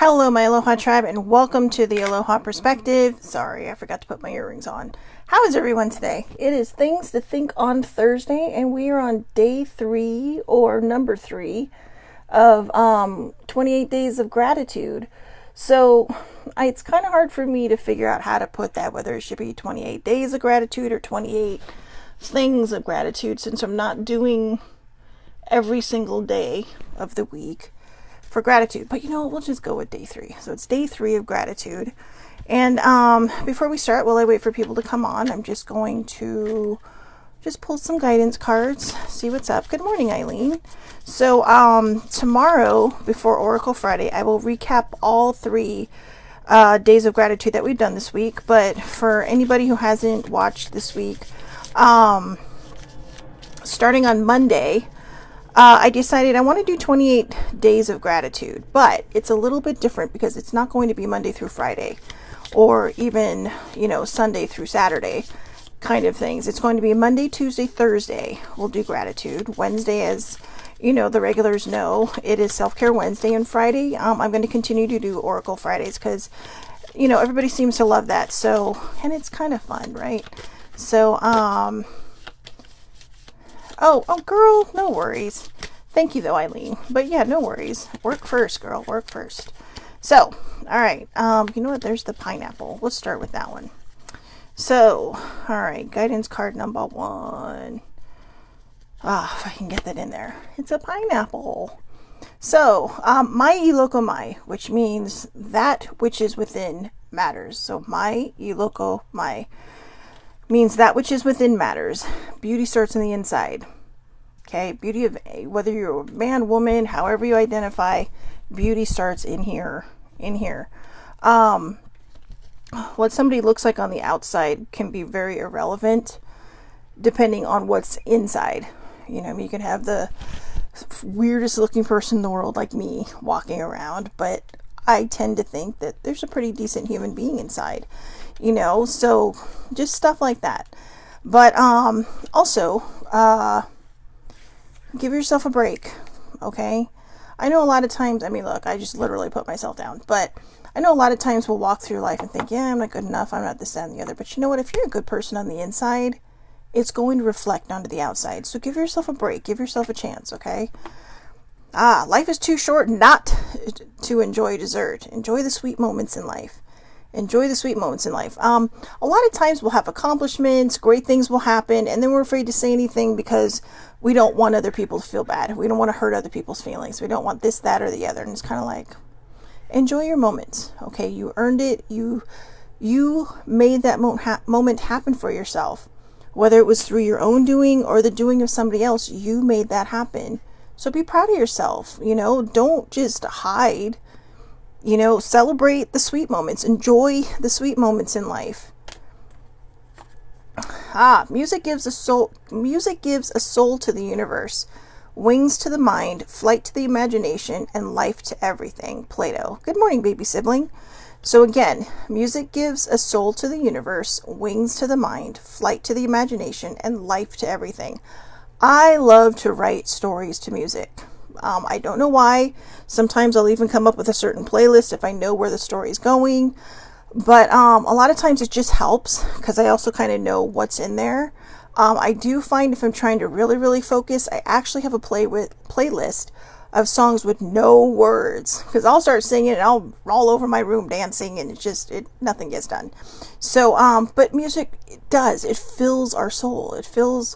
Hello, my Aloha tribe, and welcome to the Aloha Perspective. Sorry, I forgot to put my earrings on. How is everyone today? It is Things to Think on Thursday, and we are on day 3, or number 3, of 28 Days of Gratitude. So, it's kind of hard for me to figure out how to put that, whether it should be 28 Days of Gratitude or 28 Things of Gratitude, since I'm not doing every single day of the week for gratitude. But we'll just go with day 3. So it's day 3 of gratitude. And before we start, while I wait for people to come on, I'm just going to just pull some guidance cards, see what's up. Good morning, Eileen. So tomorrow, before Oracle Friday, I will recap all 3 days of gratitude that we've done this week. But for anybody who hasn't watched this week, starting on Monday, I decided I want to do 28 days of gratitude, but it's a little bit different because it's not going to be Monday through Friday or even, Sunday through Saturday kind of things. It's going to be Monday, Tuesday, Thursday. We'll do gratitude. Wednesday, as the regulars know, it is Self-Care Wednesday, and Friday, I'm going to continue to do Oracle Fridays because, everybody seems to love that. So, and it's kind of fun, right? So, Oh, girl, no worries. Thank you, though, Eileen. But yeah, no worries. Work first, girl. Work first. So, all right. You know what? There's the pineapple. Let's start with that one. So, all right. Guidance card number 1. If I can get that in there. It's a pineapple. So, mai iloko mai, which means that which is within matters. So, mai iloko mai means that which is within matters. Beauty starts on the inside. Okay, beauty of whether you're a man, woman, however you identify, beauty starts in here. What somebody looks like on the outside can be very irrelevant depending on what's inside. You can have the weirdest looking person in the world like me walking around, but I tend to think that there's a pretty decent human being inside. So just stuff like that. But also give yourself a break, okay? I know a lot of times, look, I just literally put myself down, but I know a lot of times we'll walk through life and think, yeah, I'm not good enough, I'm not this, that, and the other. But you know what? If you're a good person on the inside, it's going to reflect onto the outside. So give yourself a break, give yourself a chance, okay? Life is too short not to enjoy dessert. Enjoy the sweet moments in life. Enjoy the sweet moments in life. A lot of times we'll have accomplishments, great things will happen, and then we're afraid to say anything because we don't want other people to feel bad. We don't want to hurt other people's feelings. We don't want this, that, or the other. And it's kind of like, enjoy your moments. Okay, you earned it. You made that moment happen for yourself. Whether it was through your own doing or the doing of somebody else, you made that happen. So be proud of yourself. Don't just hide. Celebrate the sweet moments. Enjoy the sweet moments in life. Music gives a soul to the universe, wings to the mind, flight to the imagination, and life to everything. Plato. Good morning, baby sibling. So again, music gives a soul to the universe, wings to the mind, flight to the imagination, and life to everything. I love to write stories to music. I don't know why. Sometimes I'll even come up with a certain playlist if I know where the story's going. But a lot of times it just helps because I also kind of know what's in there. I do find if I'm trying to really, really focus, I actually have a playlist of songs with no words because I'll start singing and I'll roll over my room dancing and nothing gets done. So, but music, it fills our soul. It fills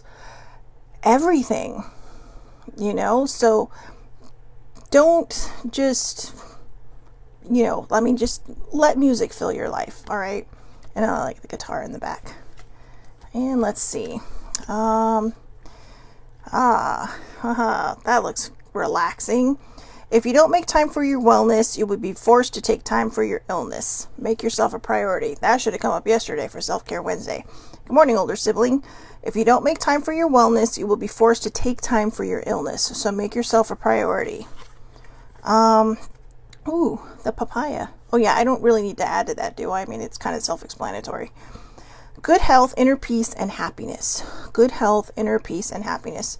everything, so don't just, just let music fill your life. All right. And I like the guitar in the back. And let's see. That looks relaxing. If you don't make time for your wellness, you would be forced to take time for your illness. Make yourself a priority. That should have come up yesterday for Self-Care Wednesday. Good morning, older sibling. If you don't make time for your wellness, you will be forced to take time for your illness. So make yourself a priority. The papaya. Oh yeah, I don't really need to add to that, do I? It's kind of self-explanatory. Good health, inner peace, and happiness. Good health, inner peace, and happiness.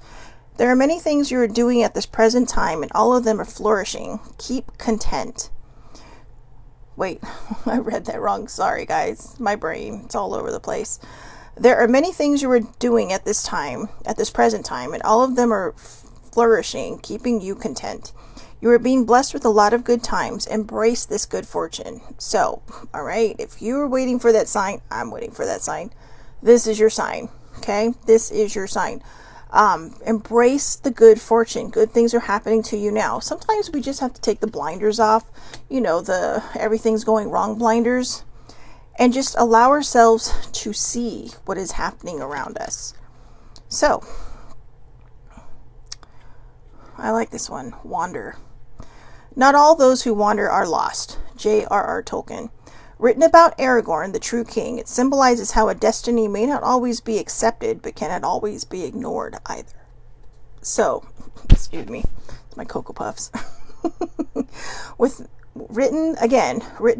There are many things you are doing at this present time, and all of them are flourishing. Keep content. Wait, I read that wrong. Sorry, guys. My brain, it's all over the place. There are many things you are doing at this time, at this present time, and all of them are flourishing, keeping you content. You are being blessed with a lot of good times. Embrace this good fortune. So, all right, if you're waiting for that sign, I'm waiting for that sign. This is your sign, okay? This is your sign. Embrace the good fortune. Good things are happening to you now. Sometimes we just have to take the blinders off, the everything's going wrong blinders, and just allow ourselves to see what is happening around us. So, I like this one. Wander. Not all those who wander are lost. J.R.R. Tolkien. Written about Aragorn, the true king, it symbolizes how a destiny may not always be accepted, but cannot always be ignored either. So, excuse me, my Cocoa Puffs. Written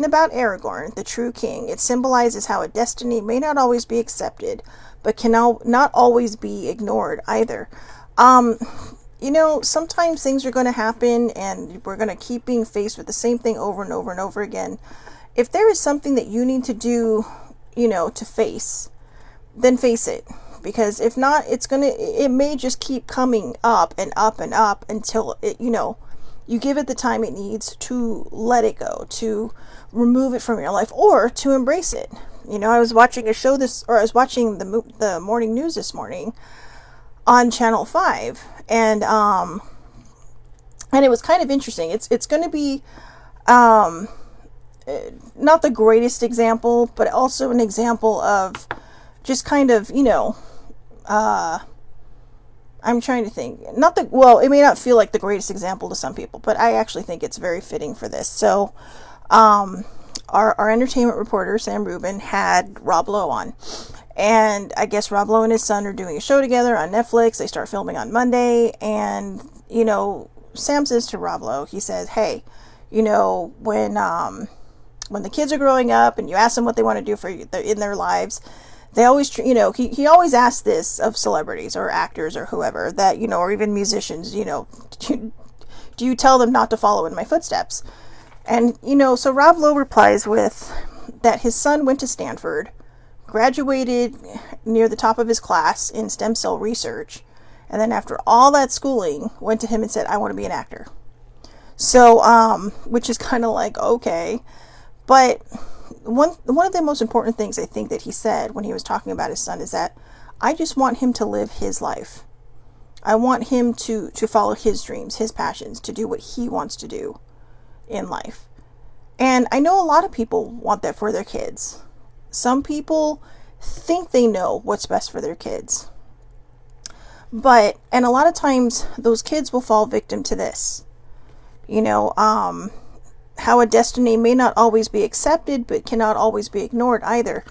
about Aragorn, the true king, it symbolizes how a destiny may not always be accepted, but cannot not always be ignored either. Sometimes things are going to happen and we're going to keep being faced with the same thing over and over and over again. If there is something that you need to do, to face, then face it. Because if not, it may just keep coming up and up and up until you give it the time it needs to let it go, to remove it from your life, or to embrace it. I was watching I was watching the morning news this morning on Channel 5, and it was kind of interesting. It's going to be not the greatest example, but also an example of just kind of, I'm trying to think. It may not feel like the greatest example to some people, but I actually think it's very fitting for this. So, our entertainment reporter, Sam Rubin, had Rob Lowe on. And I guess Rob Lowe and his son are doing a show together on Netflix. They start filming on Monday. And, Sam says to Rob Lowe, he says, hey, when the kids are growing up and you ask them what they want to do in their lives, they always, he always asks this of celebrities or actors or whoever that, or even musicians, do you tell them not to follow in my footsteps? And, so Rob Lowe replies with that his son went to Stanford, graduated near the top of his class in stem cell research, and then after all that schooling, went to him and said, I want to be an actor. So, which is kind of like, okay. But one of the most important things I think that he said when he was talking about his son is that I just want him to live his life. I want him to follow his dreams, his passions, to do what he wants to do in life. And I know a lot of people want that for their kids. Some people think they know what's best for their kids. And a lot of times those kids will fall victim to this. How a destiny may not always be accepted, but cannot always be ignored either.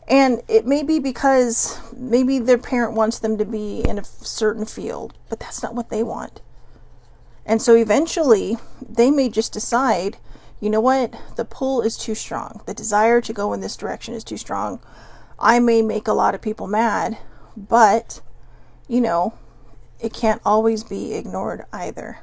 And it may be because maybe their parent wants them to be in a certain field, but that's not what they want. And so eventually they may just decide, you know what, the pull is too strong. The desire to go in this direction is too strong. I may make a lot of people mad, but, it can't always be ignored either.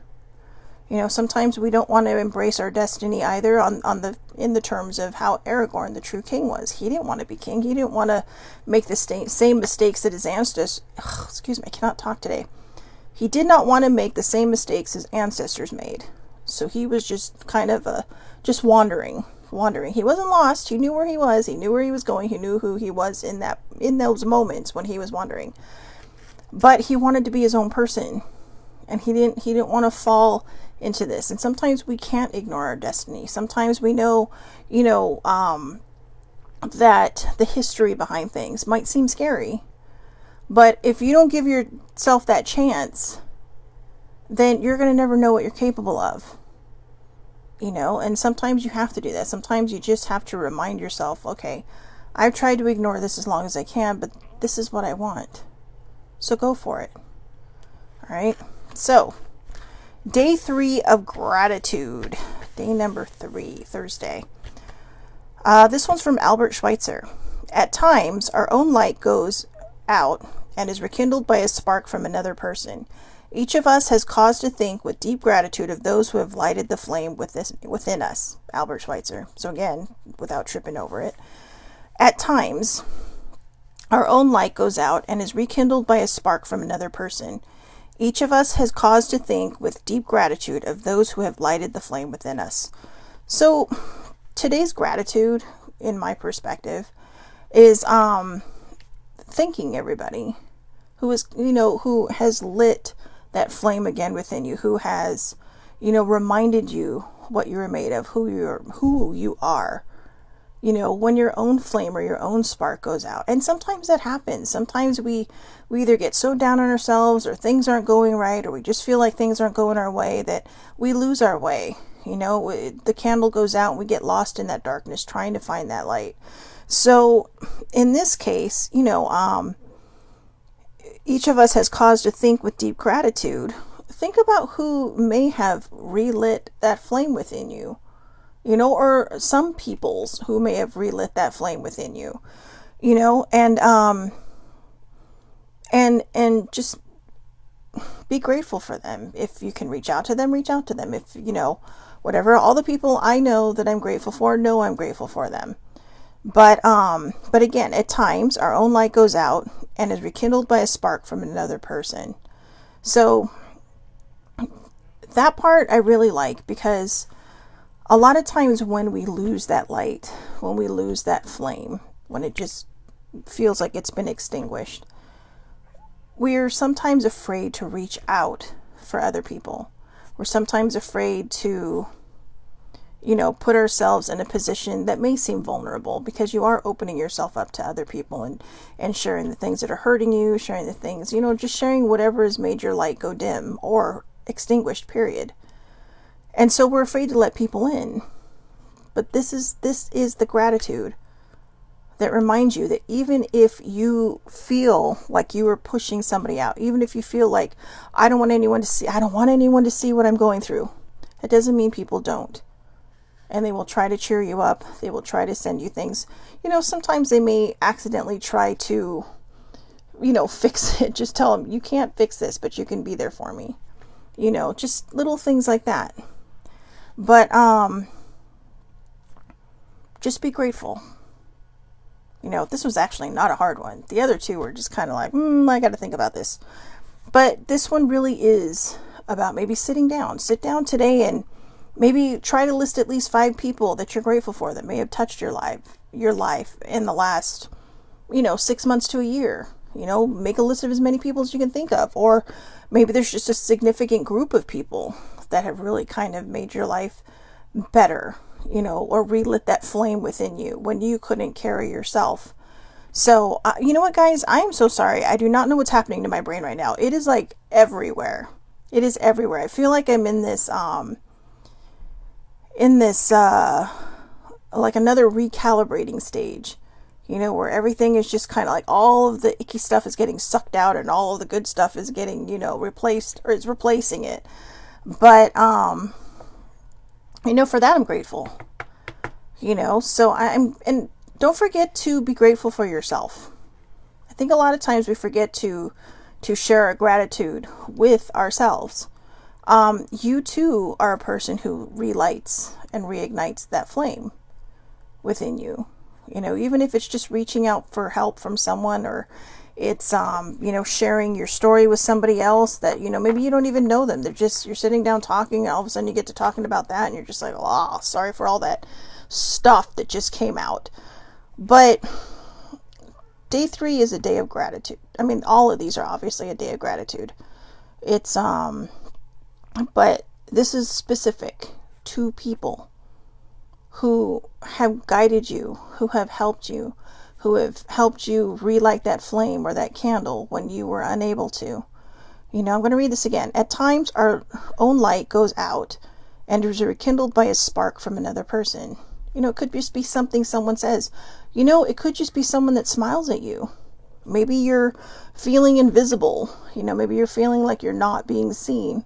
Sometimes we don't want to embrace our destiny either in the terms of how Aragorn, the true king, was. He didn't want to be king. He didn't want to make the same mistakes that his ancestors, excuse me, I cannot talk today. He did not want to make the same mistakes his ancestors made. So he was just kind of just wandering. He wasn't lost. He knew where he was. He knew where he was going. He knew who he was in those moments when he was wandering. But he wanted to be his own person. And he didn't want to fall into this. And sometimes we can't ignore our destiny. Sometimes we know, that the history behind things might seem scary. But if you don't give yourself that chance, then you're going to never know what you're capable of. And sometimes you have to do that. Sometimes you just have to remind yourself, okay, I've tried to ignore this as long as I can, but this is what I want. So go for it. All right. So, day 3 of gratitude. Day number 3, Thursday. This one's from Albert Schweitzer. At times, our own light goes out and is rekindled by a spark from another person. Each of us has cause to think with deep gratitude of those who have lighted the flame within us. Albert Schweitzer. So again, without tripping over it. At times, our own light goes out and is rekindled by a spark from another person. Each of us has cause to think with deep gratitude of those who have lighted the flame within us. So today's gratitude, in my perspective, is thanking everybody who is, who has lit that flame again within you, who has, reminded you what you're made of, who you are. When your own flame or your own spark goes out. And sometimes that happens. Sometimes we either get so down on ourselves, or things aren't going right, or we just feel like things aren't going our way, that we lose our way. The candle goes out and we get lost in that darkness trying to find that light. So in this case, each of us has cause to think with deep gratitude. Think about who may have relit that flame within you. Or some peoples who may have relit that flame within you, and just be grateful for them. If you can reach out to them, reach out to them. If, whatever, all the people I know that I'm grateful for, know I'm grateful for them. But again, at times our own light goes out and is rekindled by a spark from another person. So that part I really like, because a lot of times when we lose that light, when we lose that flame, when it just feels like it's been extinguished, we're sometimes afraid to reach out for other people. We're sometimes afraid to, put ourselves in a position that may seem vulnerable, because you are opening yourself up to other people and sharing the things that are hurting you, sharing the things, just sharing whatever has made your light go dim or extinguished, period. And so we're afraid to let people in. But this is the gratitude that reminds you that even if you feel like you are pushing somebody out, even if you feel like I don't want anyone to see what I'm going through, that doesn't mean people don't. And they will try to cheer you up. They will try to send you things. Sometimes they may accidentally try to, fix it. Just tell them, you can't fix this, but you can be there for me. Just little things like that. But just be grateful. This was actually not a hard one. The other two were just kind of like, I got to think about this. But this one really is about maybe sitting down. Sit down today and maybe try to list at least 5 people that you're grateful for that may have touched your life in the last, 6 months to a year. Make a list of as many people as you can think of. Or maybe there's just a significant group of people that have really kind of made your life better, or relit that flame within you when you couldn't carry yourself. So, you know what, guys? I am so sorry. I do not know what's happening to my brain right now. It is like everywhere. It is everywhere. I feel like I'm in this like another recalibrating stage, where everything is just kind of like all of the icky stuff is getting sucked out and all of the good stuff is getting, replaced, or it's replacing it. But, for that I'm grateful, so and don't forget to be grateful for yourself. I think a lot of times we forget to share our gratitude with ourselves. You too are a person who relights and reignites that flame within you. Even if it's just reaching out for help from someone, or it's, sharing your story with somebody else that, maybe you don't even know them. You're sitting down talking, and all of a sudden you get to talking about that, and you're just like, oh, sorry for all that stuff that just came out. But day 3 is a day of gratitude. I mean, all of these are obviously a day of gratitude. It's, but this is specific to people who have guided you, who have helped you, relight that flame or that candle when you were unable to. I'm going to read this again. At times, our own light goes out and is rekindled by a spark from another person. It could just be something someone says. It could just be someone that smiles at you. Maybe you're feeling invisible. Maybe you're feeling like you're not being seen.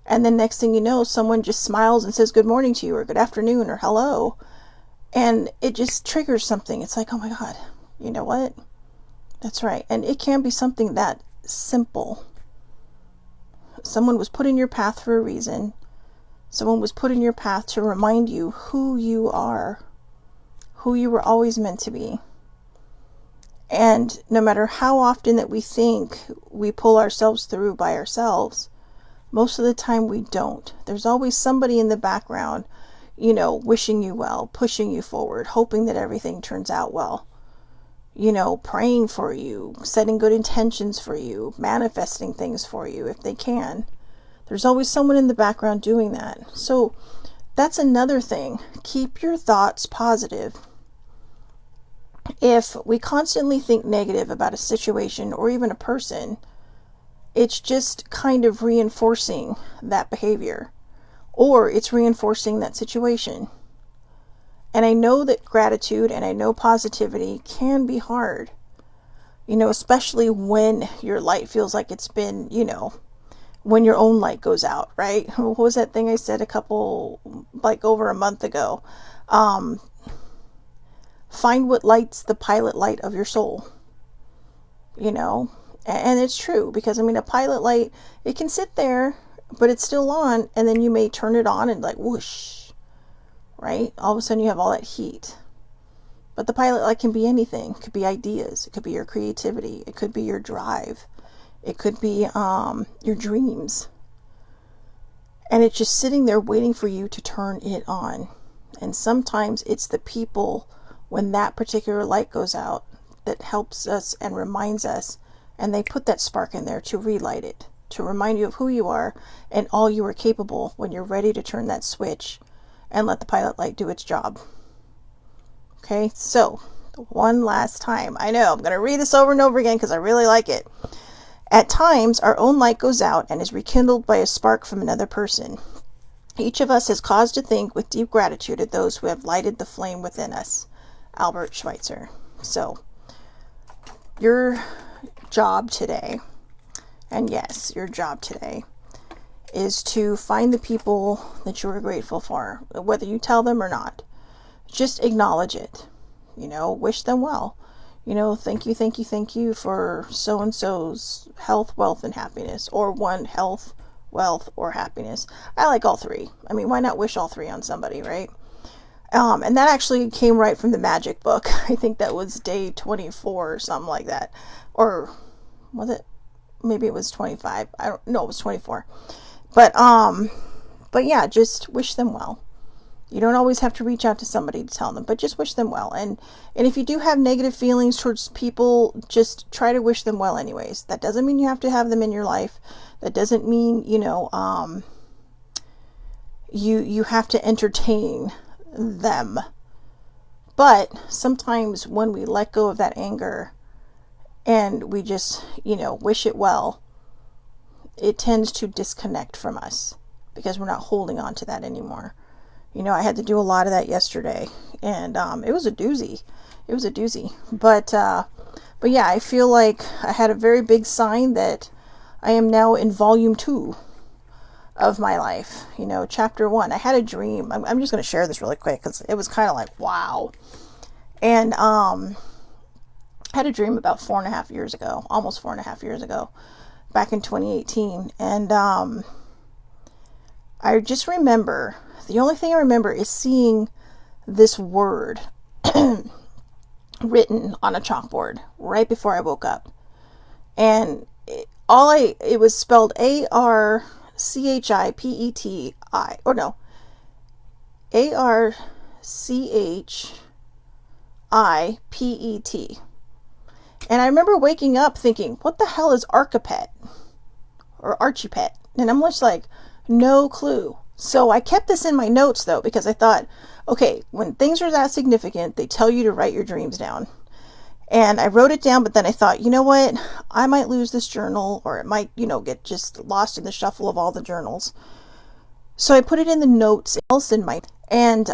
And then next thing you know, someone just smiles and says good morning to you, or good afternoon, or hello. And it just triggers something. It's like, oh my God, you know what? That's right. And it can be something that simple. Someone was put in your path for a reason. Someone was put in your path to remind you who you are, who you were always meant to be. And no matter how often that we think we pull ourselves through by ourselves, most of the time we don't. There's always somebody in the background, wishing you well, pushing you forward, hoping that everything turns out well, praying for you, setting good intentions for you, manifesting things for you if they can. There's always someone in the background doing that. So that's another thing. Keep your thoughts positive. If we constantly think negative about a situation or even a person, it's just kind of reinforcing that behavior, or it's reinforcing that situation. And I know that gratitude and I know positivity can be hard, especially when your light feels like it's been, when your own light goes out, right? What was that thing I said over a month ago? Find what lights the pilot light of your soul, and it's true, because a pilot light, it can sit there, but it's still on, and then you may turn it on and like whoosh, right? All of a sudden you have all that heat. But the pilot light can be anything. It could be ideas. It could be your creativity. It could be your drive. It could be your dreams. And it's just sitting there waiting for you to turn it on. And sometimes it's the people, when that particular light goes out, that helps us and reminds us. And they put that spark in there to relight it, to remind you of who you are and all you are capable when you're ready to turn that switch and let the pilot light do its job. Okay, so one last time. I know I'm going to read this over and over again because I really like it. At times, our own light goes out and is rekindled by a spark from another person. Each of us has cause to think with deep gratitude at those who have lighted the flame within us. Albert Schweitzer. So, your job today, and yes, your job today, is to find the people that you are grateful for, whether you tell them or not. Just acknowledge it. Wish them well. Thank you for so-and-so's health, wealth, and happiness. Or one, health, wealth, or happiness. I like all three. Why not wish all three on somebody, right? And that actually came right from the magic book. I think that was day 24 or something like that. Or was it? Maybe it was 25. It was 24. But yeah, just wish them well. You don't always have to reach out to somebody to tell them, but just wish them well. And if you do have negative feelings towards people, just try to wish them well anyways. That doesn't mean you have to have them in your life. That doesn't mean, you have to entertain them. But sometimes when we let go of that anger and we just, wish it well, it tends to disconnect from us because we're not holding on to that anymore. I had to do a lot of that yesterday, and it was a doozy. But yeah, I feel like I had a very big sign that I am now in volume 2 of my life. Chapter 1. I had a dream. I'm just going to share this really quick because it was kind of like, wow. And I had a dream about 4.5 years ago, almost 4.5 years ago, back in 2018. And I just remember, the only thing I remember is seeing this word written on a chalkboard right before I woke up. And it was spelled ARCHIPETI, or no, ARCHIPET. And I remember waking up thinking, what the hell is Archipet? Or Archipet? And I'm just like, no clue. So I kept this in my notes though, because I thought, okay, when things are that significant, they tell you to write your dreams down. And I wrote it down, but then I thought, you know what? I might lose this journal, or it might, get just lost in the shuffle of all the journals. So I put it in the notes else in my, and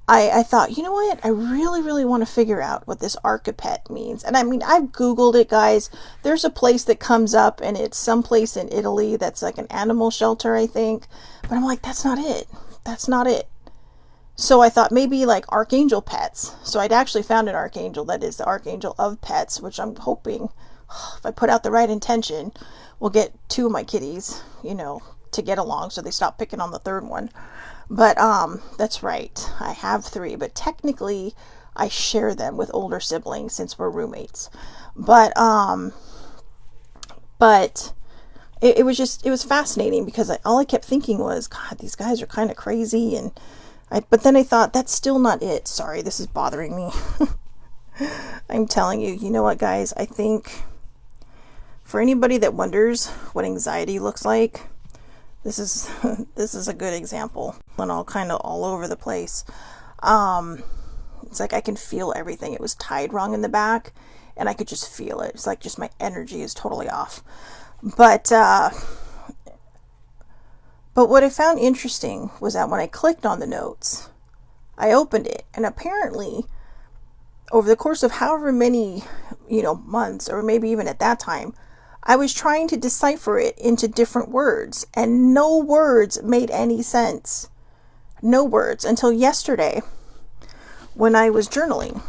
I thought, you know what? I really, really want to figure out what this Archipet means. And I've Googled it, guys. There's a place that comes up, and it's someplace in Italy that's like an animal shelter, I think. But I'm like, that's not it. That's not it. So I thought maybe like Archangel Pets. So I'd actually found an archangel that is the Archangel of Pets, which I'm hoping if I put out the right intention, we'll get 2 of my kitties, to get along so they stop picking on the third one. But that's right. I have 3, but technically I share them with older siblings since we're roommates. But it was fascinating because all I kept thinking was, God, these guys are kind of crazy. But then I thought, that's still not it. Sorry, this is bothering me. I'm telling you, you know what, guys? I think for anybody that wonders what anxiety looks like, this is a good example. And all kind of all over the place. It's like I can feel everything. It was tied wrong in the back, and I could just feel it. It's like just my energy is totally off. But what I found interesting was that when I clicked on the notes, I opened it, and apparently over the course of however many, months, or maybe even at that time, I was trying to decipher it into different words, and no words made any sense. No words until yesterday when I was journaling.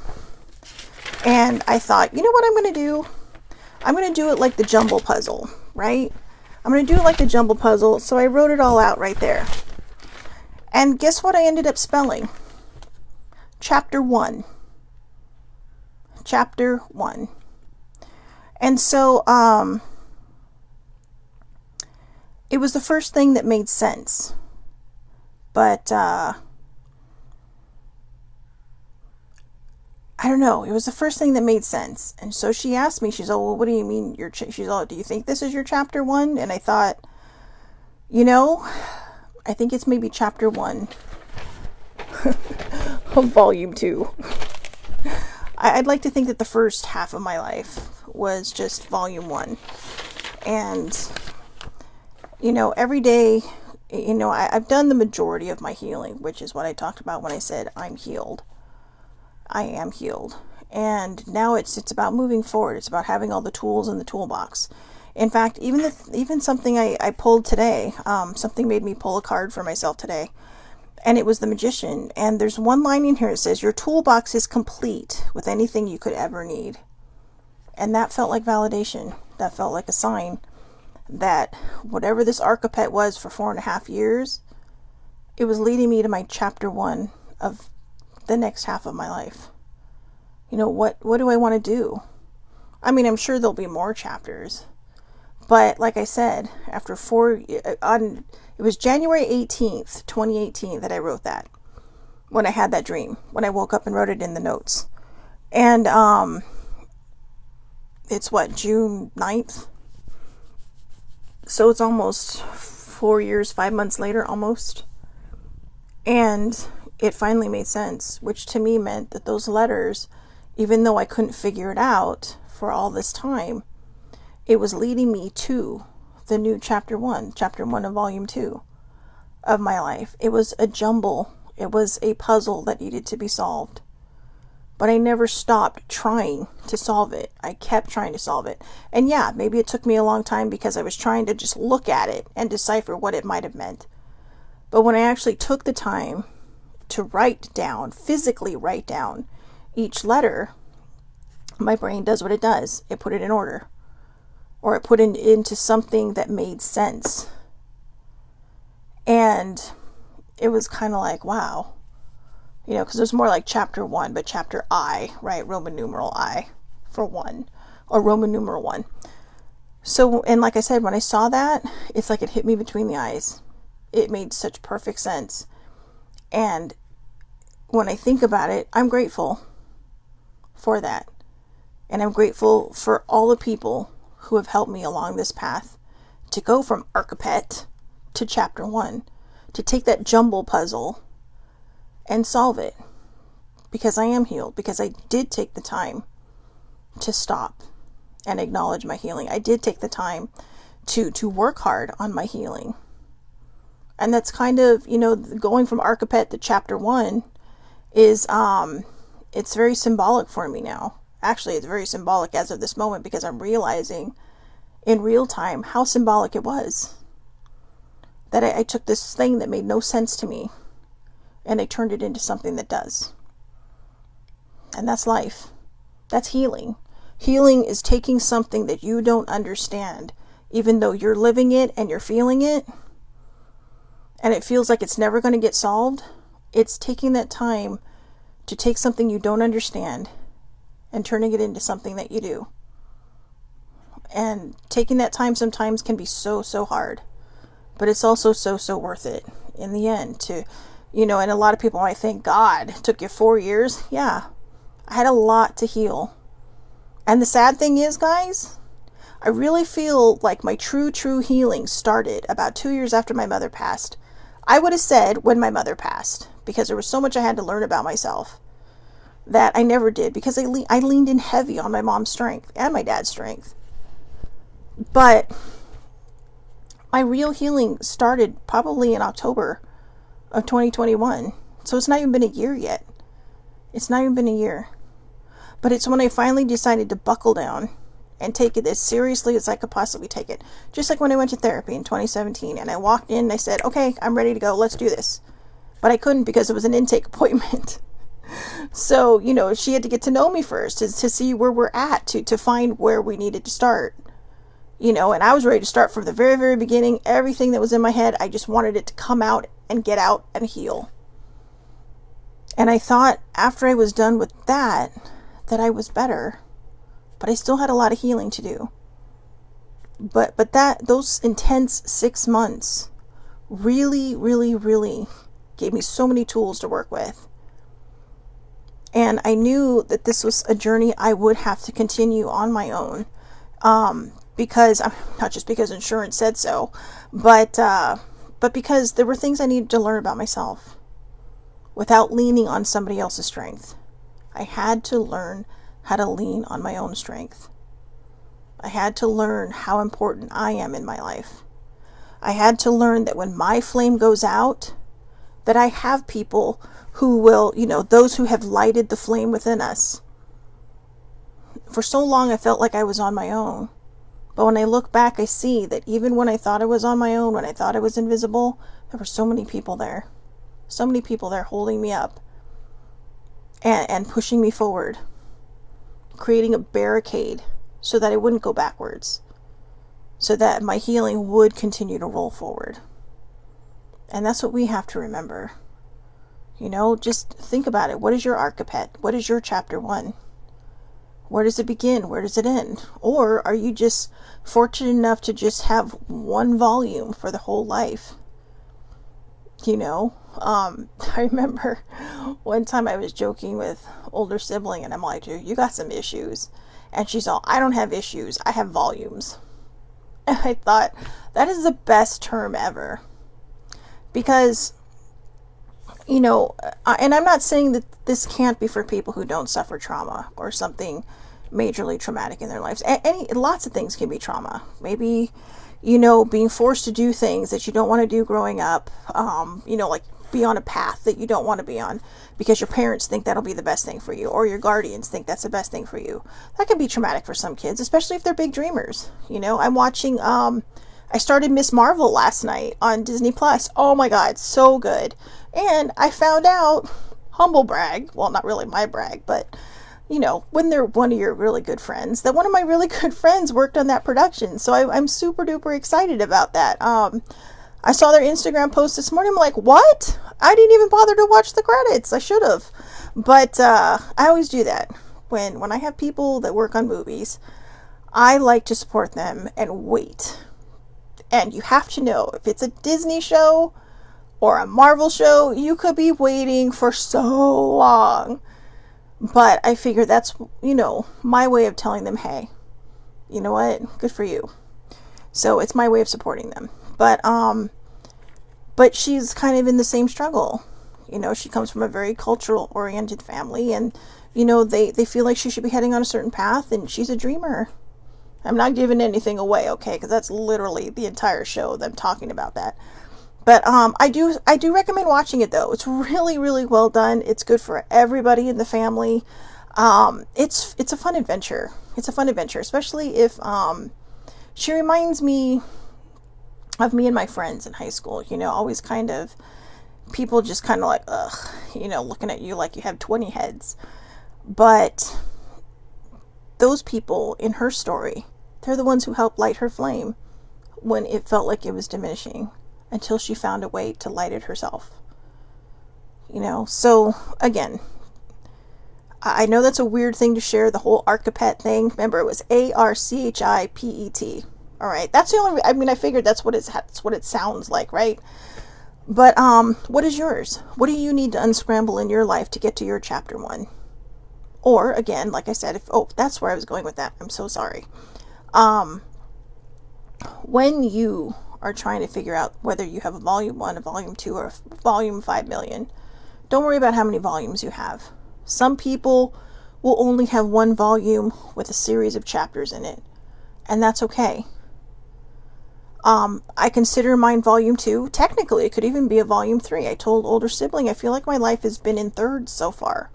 And I thought, you know what I'm going to do? I'm going to do it like the jumble puzzle, right? I'm going to do it like the jumble puzzle. So I wrote it all out right there. And guess what I ended up spelling? Chapter 1. Chapter 1. And so, it was the first thing that made sense. But, I don't know. It was the first thing that made sense. And so she asked me, she's, well, what do you mean she's all, do you think this is your chapter 1? And I thought, I think it's maybe chapter 1 of volume 2. I'd like to think that the first half of my life was just volume 1. And, every day, I've done the majority of my healing, which is what I talked about when I said I'm healed. I am healed. And now it's about moving forward. It's about having all the tools in the toolbox. In fact, even something I pulled today, something made me pull a card for myself today. And it was the Magician. And there's one line in here that says, your toolbox is complete with anything you could ever need. And that felt like validation. That felt like a sign that whatever this archipet was for 4.5 years, it was leading me to my chapter 1 of the next half of my life. What do I want to do? I mean, I'm sure there'll be more chapters, but like I said, after it was January 18th, 2018 that I wrote that, when I had that dream, when I woke up and wrote it in the notes. And, it's June 9th? So it's almost 4 years, 5 months later, almost. And it finally made sense, which to me meant that those letters, even though I couldn't figure it out for all this time, it was leading me to the new chapter 1 of volume 2 of my life. It was a jumble. It was a puzzle that needed to be solved. But I never stopped trying to solve it. I kept trying to solve it. And yeah, maybe it took me a long time because I was trying to just look at it and decipher what it might have meant. But when I actually took the time to physically write down each letter, my brain does what it does. It put it in order. Or it put it into something that made sense. And it was kind of like, wow. Because it was more like chapter 1, but chapter I, right? Roman numeral I for 1. Or Roman numeral 1. So, and like I said, when I saw that, it's like it hit me between the eyes. It made such perfect sense. And when I think about it, I'm grateful for that. And I'm grateful for all the people who have helped me along this path to go from archipet to chapter 1, to take that jumble puzzle and solve it. Because I am healed. Because I did take the time to stop and acknowledge my healing. I did take the time to work hard on my healing. And that's kind of, going from archipet to chapter 1 is, it's very symbolic for me now. Actually, it's very symbolic as of this moment because I'm realizing in real time how symbolic it was. That I took this thing that made no sense to me and I turned it into something that does. And that's life. That's healing. Healing is taking something that you don't understand, even though you're living it and you're feeling it, and it feels like it's never going to get solved. It's taking that time to take something you don't understand and turning it into something that you do. And taking that time sometimes can be so, so hard. But it's also so, so worth it in the end to, and a lot of people might think, God, it took you 4 years. Yeah, I had a lot to heal. And the sad thing is, guys, I really feel like my true healing started about 2 years after my mother passed. I would have said when my mother passed, because there was so much I had to learn about myself that I never did, because I leaned in heavy on my mom's strength and my dad's strength. But my real healing started probably in October of 2021. So it's not even been a year yet. It's not even been a year. But it's when I finally decided to buckle down and take it as seriously as I could possibly take it. Just like when I went to therapy in 2017 and I walked in and I said, okay, I'm ready to go. Let's do this. But I couldn't because it was an intake appointment. So, she had to get to know me first to see where we're at, to find where we needed to start. And I was ready to start from the very, very beginning. Everything that was in my head, I just wanted it to come out and get out and heal. And I thought after I was done with that I was better. But I still had a lot of healing to do. But those intense 6 months really, really, really gave me so many tools to work with. And I knew that this was a journey I would have to continue on my own. Because, not just because insurance said so, but because there were things I needed to learn about myself without leaning on somebody else's strength. I had to learn how to lean on my own strength. I had to learn how important I am in my life. I had to learn that when my flame goes out, that I have people who will, those who have lighted the flame within us. For so long, I felt like I was on my own. But when I look back, I see that even when I thought I was on my own, when I thought I was invisible, there were so many people there. So many people there holding me up and pushing me forward, creating a barricade so that I wouldn't go backwards, so that my healing would continue to roll forward. And that's what we have to remember. Just think about it. What is your archetype? What is your chapter 1? Where does it begin? Where does it end? Or are you just fortunate enough to just have one volume for the whole life? I remember one time I was joking with older sibling and I'm like, dude, you got some issues. And she's all, I don't have issues. I have volumes. And I thought, that is the best term ever. Because, and I'm not saying that this can't be for people who don't suffer trauma or something majorly traumatic in their lives. Lots of things can be trauma. Maybe, being forced to do things that you don't want to do growing up, like be on a path that you don't want to be on because your parents think that'll be the best thing for you, or your guardians think that's the best thing for you. That can be traumatic for some kids, especially if they're big dreamers. I'm watching, I started Miss Marvel last night on Disney Plus. Oh my God, so good. And I found out, humble brag, well, not really my brag, but when they're one of your really good friends, that one of my really good friends worked on that production. So I'm super duper excited about that. I saw their Instagram post this morning. I'm like, what? I didn't even bother to watch the credits. I should have. But I always do that. When I have people that work on movies, I like to support them and wait. And you have to know, if it's a Disney show or a Marvel show, you could be waiting for so long. But I figure that's, my way of telling them, hey, you know what? Good for you. So it's my way of supporting them. But she's kind of in the same struggle. She comes from a very cultural oriented family, and, they feel like she should be heading on a certain path, and she's a dreamer. I'm not giving anything away, okay? Because that's literally the entire show, them talking about that. But I do recommend watching it, though. It's really, really well done. It's good for everybody in the family. It's a fun adventure. It's a fun adventure, especially if she reminds me of me and my friends in high school. Always kind of people just kind of like, ugh, looking at you like you have 20 heads. But those people in her story, they're the ones who helped light her flame when it felt like it was diminishing, until she found a way to light it herself. So again, I know that's a weird thing to share, the whole Archipet thing. Remember, it was Archipet. All right, that's the only. I figured that's what it sounds like, right? But what is yours? What do you need to unscramble in your life to get to your chapter 1? Or again, like I said, that's where I was going with that. I'm so sorry. When you are trying to figure out whether you have a volume 1, a volume 2, or a volume 5 million, don't worry about how many volumes you have. Some people will only have one volume with a series of chapters in it, and that's okay. I consider mine volume 2. Technically, it could even be a volume 3. I told older sibling, I feel like my life has been in thirds so far.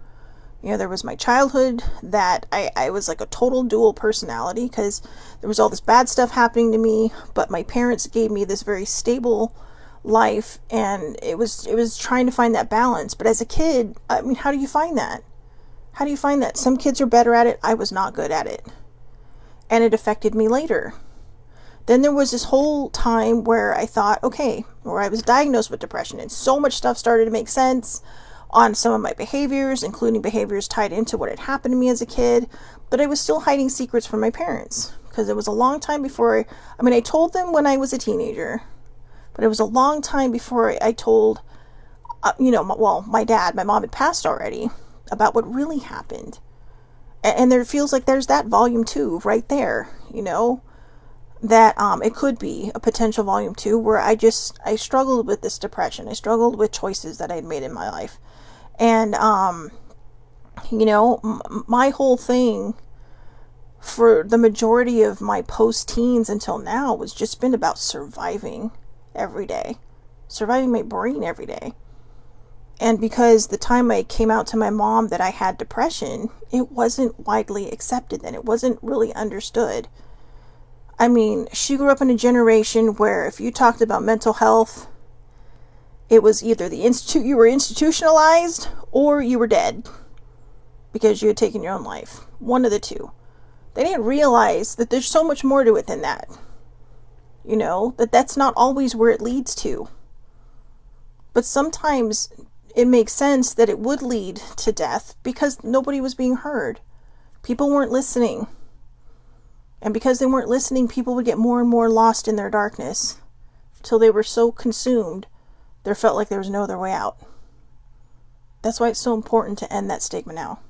There was my childhood that I was like a total dual personality, because there was all this bad stuff happening to me, but my parents gave me this very stable life, and it was trying to find that balance. But as a kid, how do you find that? How do you find that? Some kids are better at it. I was not good at it. And it affected me later. Then there was this whole time where I thought, okay, where I was diagnosed with depression, and so much stuff started to make sense on some of my behaviors, including behaviors tied into what had happened to me as a kid. But I was still hiding secrets from my parents, because it was a long time before I told them when I was a teenager, but it was a long time before I told, my dad. My mom had passed already, about what really happened. And there feels like there's that volume 2 right there, that it could be a potential volume 2 where I struggled with this depression. I struggled with choices that I had made in my life. And, my whole thing for the majority of my post-teens until now was just been about surviving every day, surviving my brain every day. And because the time I came out to my mom that I had depression, it wasn't widely accepted and it wasn't really understood. She grew up in a generation where if you talked about mental health, it was either you were institutionalized or you were dead because you had taken your own life. One of the two. They didn't realize that there's so much more to it than that. That's not always where it leads to. But sometimes it makes sense that it would lead to death because nobody was being heard. People weren't listening. And because they weren't listening, people would get more and more lost in their darkness till they were so consumed, there felt like there was no other way out. That's why it's so important to end that stigma now.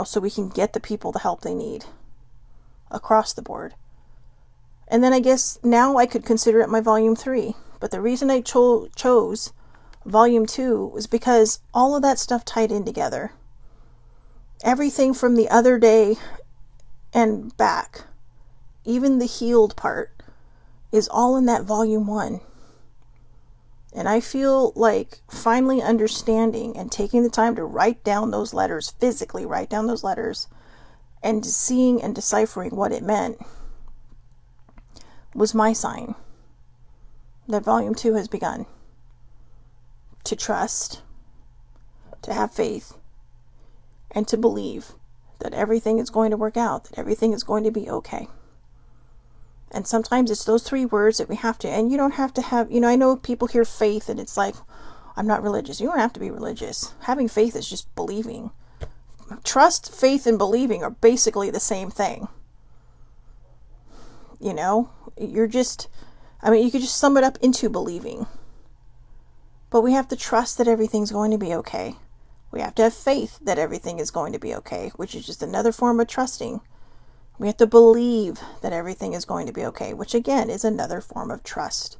So we can get the people the help they need across the board. And then I guess now I could consider it my volume 3. But the reason I chose volume 2 was because all of that stuff tied in together. Everything from the other day and back, even the healed part, is all in that volume 1. And I feel like finally understanding and taking the time to write down those letters, physically write down those letters, and seeing and deciphering what it meant was my sign that volume 2 has begun. To trust, to have faith, and to believe that everything is going to work out, that everything is going to be okay. And sometimes it's those 3 words that we have to, and you don't have to have, I know people hear faith and it's like, I'm not religious. You don't have to be religious. Having faith is just believing. Trust, faith, and believing are basically the same thing. You could just sum it up into believing. But we have to trust that everything's going to be okay. We have to have faith that everything is going to be okay, which is just another form of trusting. We have to believe that everything is going to be okay, which again is another form of trust.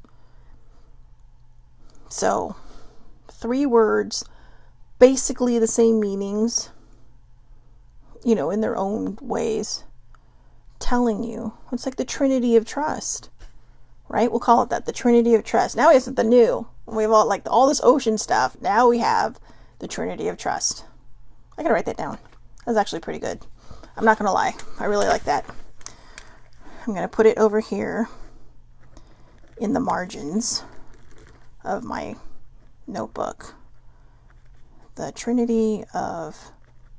So, 3 words, basically the same meanings, in their own ways, telling you. It's like the Trinity of Trust, right? We'll call it that, the Trinity of Trust. Now it's the new. We have all this ocean stuff. Now we have the Trinity of Trust. I gotta write that down. That's actually pretty good. I'm not gonna lie. I really like that. I'm gonna put it over here in the margins of my notebook. The Trinity of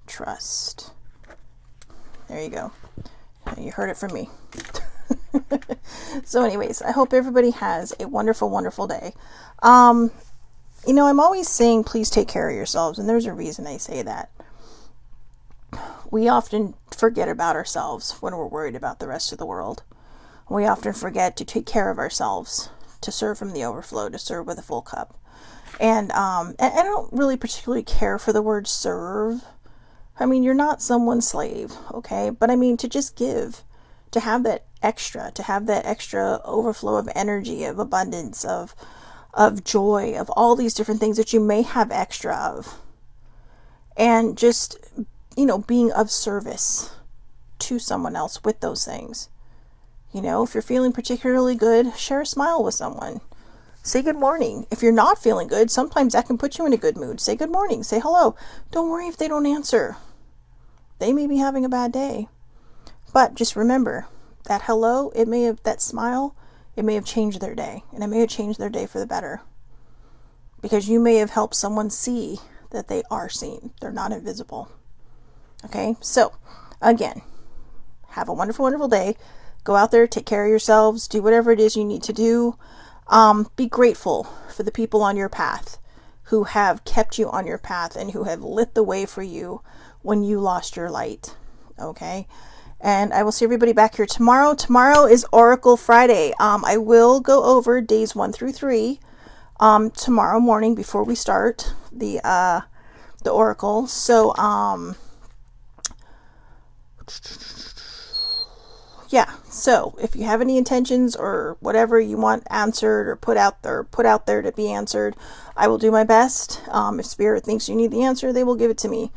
Trust. There you go. You heard it from me. So anyways, I hope everybody has a wonderful, wonderful day. You know, I'm always saying, please take care of yourselves. And there's a reason I say that. We often forget about ourselves when we're worried about the rest of the world. We often forget to take care of ourselves, to serve from the overflow, to serve with a full cup. And I don't really particularly care for the word serve. I mean, you're not someone's slave, okay? But I mean, to just give, to have that extra overflow of energy, of abundance, of joy, of all these different things that you may have extra of. And just, you know, being of service to someone else with those things. You know, if you're feeling particularly good, share a smile with someone. Say good morning. If you're not feeling good, sometimes that can put you in a good mood. Say good morning. Say hello. Don't worry if they don't answer. They may be having a bad day. But just remember, that hello, that smile, it may have changed their day. And it may have changed their day for the better. Because you may have helped someone see that they are seen. They're not invisible. Okay? So, again, have a wonderful, wonderful day. Go out there, take care of yourselves, do whatever it is you need to do. Be grateful for the people on your path who have kept you on your path and who have lit the way for you when you lost your light. Okay? And I will see everybody back here tomorrow. Tomorrow is Oracle Friday. I will go over days 1 through 3 tomorrow morning before we start the Oracle. So, yeah, so if you have any intentions or whatever you want answered or put out there to be answered, I will do my best. If Spirit thinks you need the answer, they will give it to me.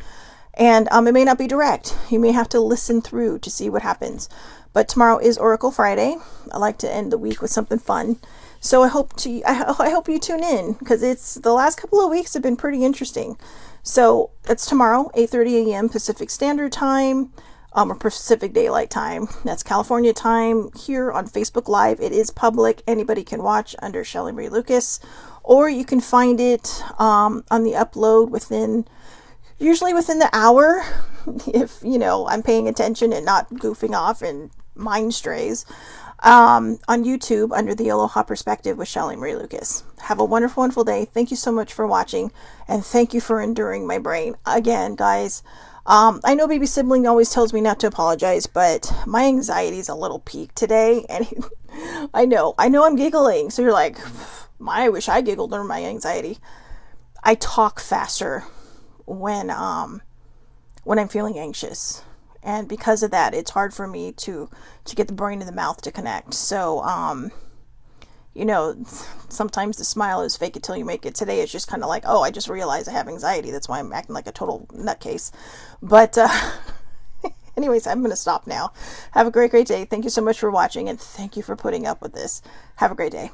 And it may not be direct. You may have to listen through to see what happens. But tomorrow is Oracle Friday. I like to end the week with something fun. So I hope you tune in, because it's the last couple of weeks have been pretty interesting. So it's tomorrow, 8:30 a.m. Pacific Standard Time. Or Pacific Daylight Time. That's California time here on Facebook Live. It is public. Anybody can watch under Shelly Marie Lucas, or you can find it on the upload usually within the hour, if, you know, I'm paying attention and not goofing off and mind strays, on YouTube under the Aloha Perspective with Shelly Marie Lucas. Have a wonderful, wonderful day. Thank you so much for watching, and thank you for enduring my brain. Again, guys, I know baby sibling always tells me not to apologize, but my anxiety is a little peaked today, and I know I'm giggling. So you're like, I wish I giggled under my anxiety. I talk faster when I'm feeling anxious, and because of that, it's hard for me to get the brain and the mouth to connect. So, you know, sometimes the smile is fake it till you make it. Today it's just kind of like, oh, I just realized I have anxiety. That's why I'm acting like a total nutcase. But anyways, I'm going to stop now. Have a great, great day. Thank you so much for watching, and thank you for putting up with this. Have a great day.